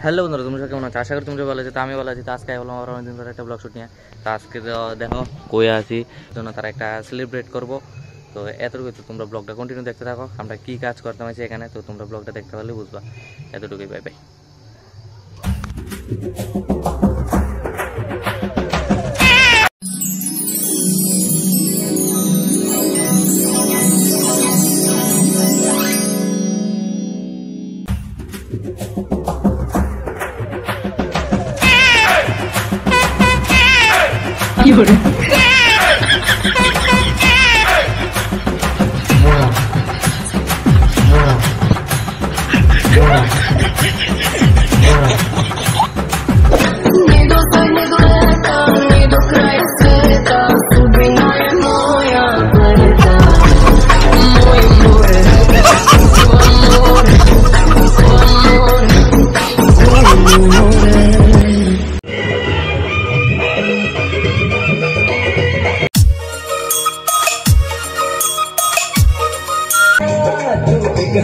Hello বন্ধুরা, তোমরা কেমন আছো? আশা করি তোমরা ভালো আছো। তো আমি ভালো আছি। তো আজকে বললাম আবার অনেকদিন ধরে একটা ব্লগ শুট নিয়ে। তো আজকে দেখো কই আছি, জন্য তারা একটা সেলিব্রেট করবো। তো এতটুকুই। তো তোমরা ব্লগটা কন্টিনিউ দেখতে থাকো, আমরা কি কাজ করতে পারছি এখানে। তো তোমরা ব্লগটা দেখতে পারলে বুঝবা। এতটুকুই, বাই বাই।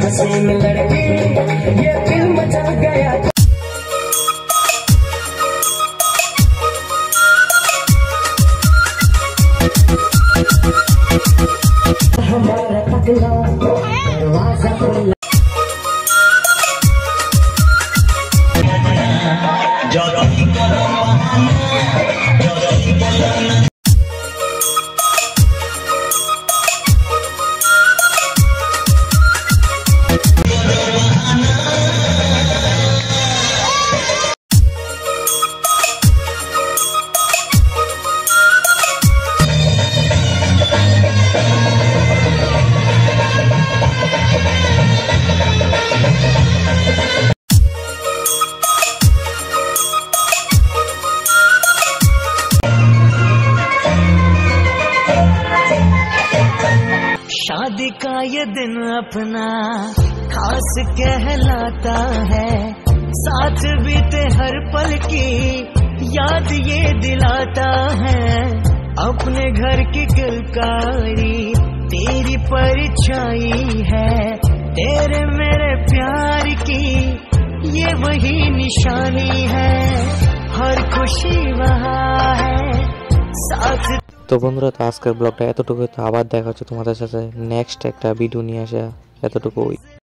हसीन लड़की ये दिल मचा गया। हमारा पगला दरवाजा खुला। शादी का ये दिन अपना खास कहलाता है, साथ बीते हर पल की याद ये दिलाता है। अपने घर की किलकारी तेरी परछाई है, तेरे मेरे प्यार की ये वही निशानी है। हर खुशी वहाँ है साथ। তো বন্ধুরা, তো আজকের ব্লগটা এতটুকুই। তো আবার দেখা হচ্ছে তোমাদের সাথে নেক্সট একটা ভিডিও নিয়ে আসা। এতটুকুই।